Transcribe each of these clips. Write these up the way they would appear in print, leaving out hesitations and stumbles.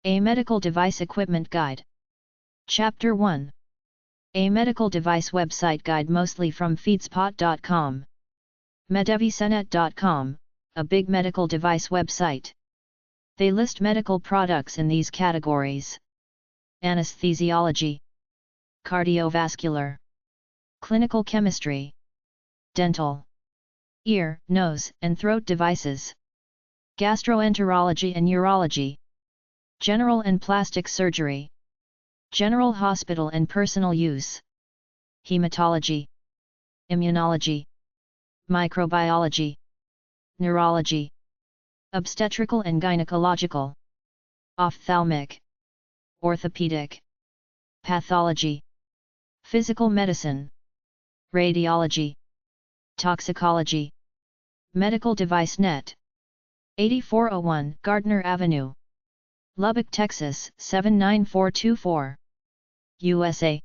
A Medical Device Equipment Guide. Chapter 1. A Medical Device Website Guide, mostly from feedspot.com. Medivisenet.com, a big medical device website. They list medical products in these categories: anesthesiology, cardiovascular, clinical chemistry, dental, ear, nose, and throat devices, gastroenterology and urology, general and plastic surgery, general hospital and personal use, hematology, immunology, microbiology, neurology, obstetrical and gynecological, ophthalmic, orthopedic, pathology, physical medicine, radiology, toxicology. Medical Device Net. 8401 Gardner Avenue, Lubbock, Texas 79424, USA.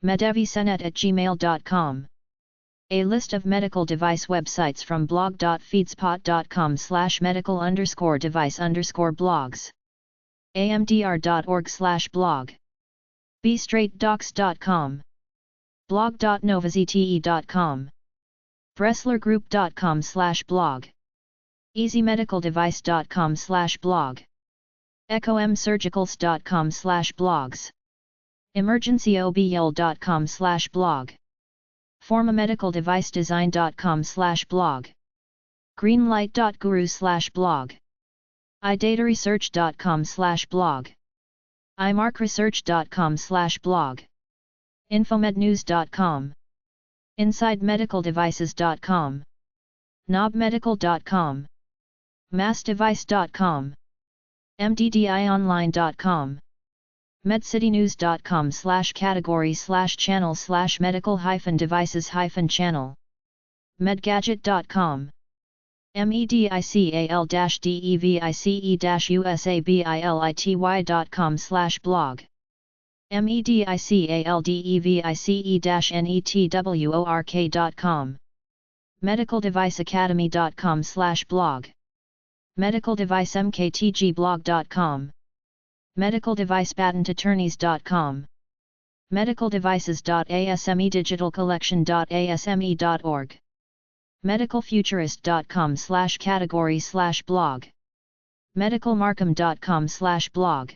Medivisenet@gmail.com. A list of medical device websites from blog.feedspot.com/medical_device_blogs. amdr.org/blog. bstraightdocs.com. blog.novazte.com. bresslergroup.com/blog. easymedicaldevice.com/blog. ecomsurgicals.com/blogs. emergencyobl.com/blog. formamedicaldevicedesign.com/blog. greenlight.guru/blog. idataresearch.com/blog. imarkresearch.com/blog. infomednews.com. insidemedicaldevices.com. knobmedical.com. massdevice.com. mddionline.com. medcitynews.com/category/channel/medical-devices-channel. medgadget.com. medical-device-usabily.com/blog. medical-device-network.com. medicaldeviceacademy.com/blog. medicaldevicemktgblog.com. medicaldevicepatentatourneys.com. medicaldevices.asmedigitalcollection.asme.org. medicalfuturist.com/category/blog. medicalmarkham.com/blog.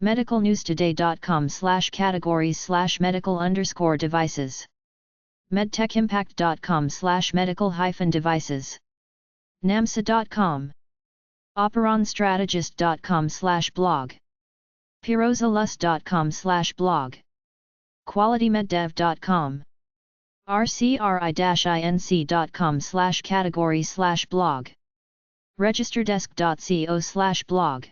medicalnewstoday.com/categories/medical_devices. medtechimpact.com/medical-devices. namsa.com. operonstrategist.com/blog. pirozalus.com/blog. qualitymeddev.com. rcri-inc.com/category/blog. registerdesk.co/blog.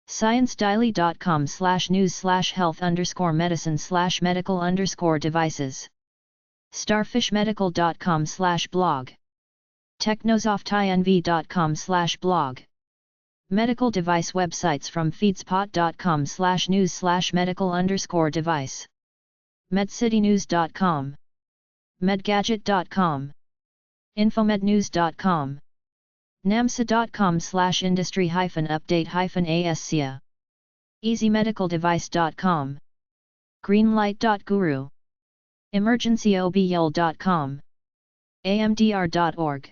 sciencedaily.com/news/health_medicine/medical_devices. starfishmedical.com/blog. technosoftinv.com/blog. Medical device websites from feedspot.com/news/medical_device. medcitynews.com. medgadget.com. infomednews.com. namsa.com/industry-update-ascia. easymedicaldevice.com. greenlight.guru. emergencyobl.com. amdr.org.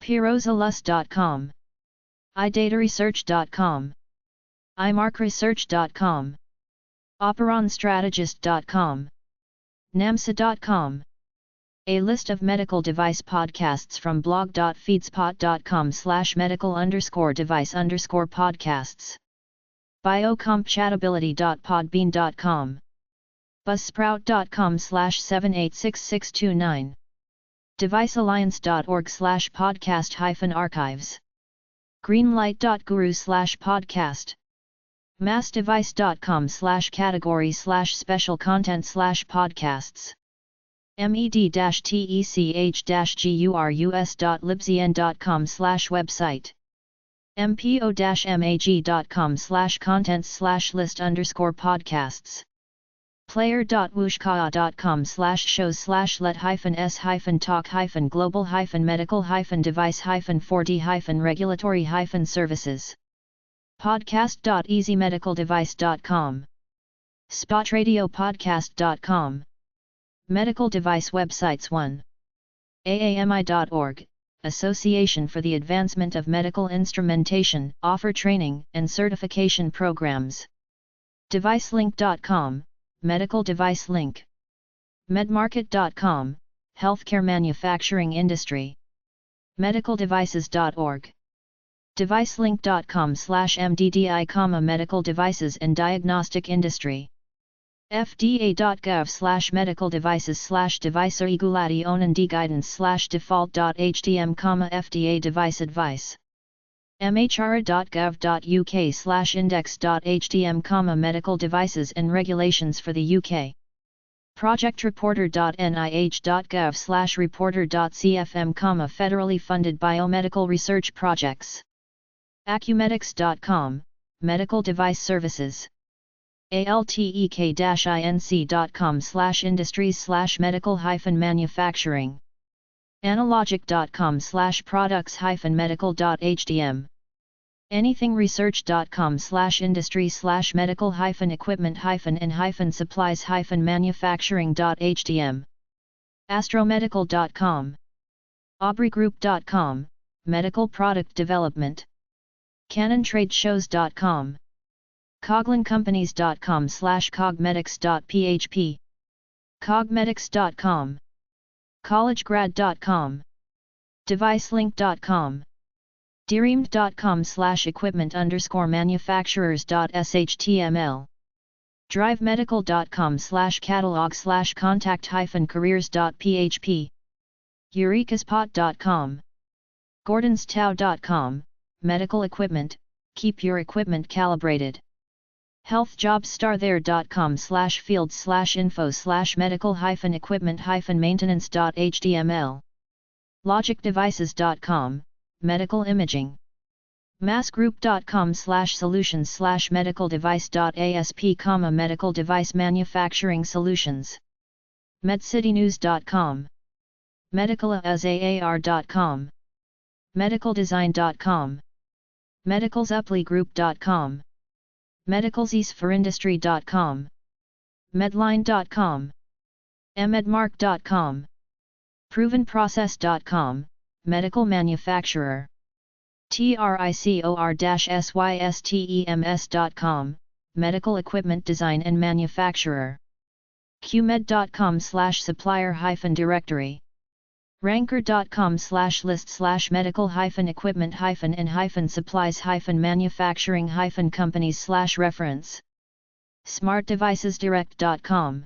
pirozalus.com. idataresearch.com. imarkresearch.com. operonstrategist.com. namsa.com. A list of medical device podcasts from blog.feedspot.com/medical_device_podcasts. biocompatibility.podbean.com. buzzsprout.com/786629. devicealliance.org/podcast-archives. greenlight.guru/podcast. massdevice.com/category/special content/podcasts. med-tech-gurus.libcn.com/website. mpo-mag.com/contents/list_podcasts. player.wooshkaa.com/shows/let-s-talk-global-medical-device-4d-regulatory-services. podcast.easymedicaldevice.com, spotradiopodcast.com. Medical device websites 1. AAMI.org, Association for the Advancement of Medical Instrumentation, offer training and certification programs. Devicelink.com, medical device link. Medmarket.com, healthcare manufacturing industry. Medicaldevices.org. Devicelink.com/MDDI, medical devices and diagnostic industry. FDA.gov/medical devices/device-regulation guidance/default.htm, FDA device advice. mhra.gov.uk/index.htm, medical devices and regulations for the UK. projectreporter.nih.gov/reporter.cfm, federally funded biomedical research projects. Acumedics.com, medical device services. altek-inc.com/industries/medical-manufacturing. Analogic.com/products-medical.htm. anythingresearch.com/industries/medical-and-supplies-manufacturing.htm. astromedical.com. aubreygroup.com, medical product development. canontradeshows.com. coglincompanies.com/cogmedics.php. cogmedics.com. collegegrad.com. devicelink.com. dereamed.com/equipment_manufacturers.html. drivemedical.com/catalog/contact-careers.php. eurekaspot.com. gordonstow.com, medical equipment, keep your equipment calibrated. healthjobstar.there.com/field/info/medical-equipment-maintenance.html. logicdevices.com, medical imaging. massgroup.com/solutions/medical device.asp, medical device manufacturing solutions. medcitynews.com. medicalasaar.com. medicaldesign.com. medicalsupplegroup.com. medicalsforindustry.com. medline.com. emedmark.com. provenprocess.com, medical manufacturer. tricor-systems.com, medical equipment design and manufacturer. qmed.com/supplier-directory. ranker.com/list/medical-equipment-and-supplies-manufacturing-companies/reference. smartdevicesdirect.com.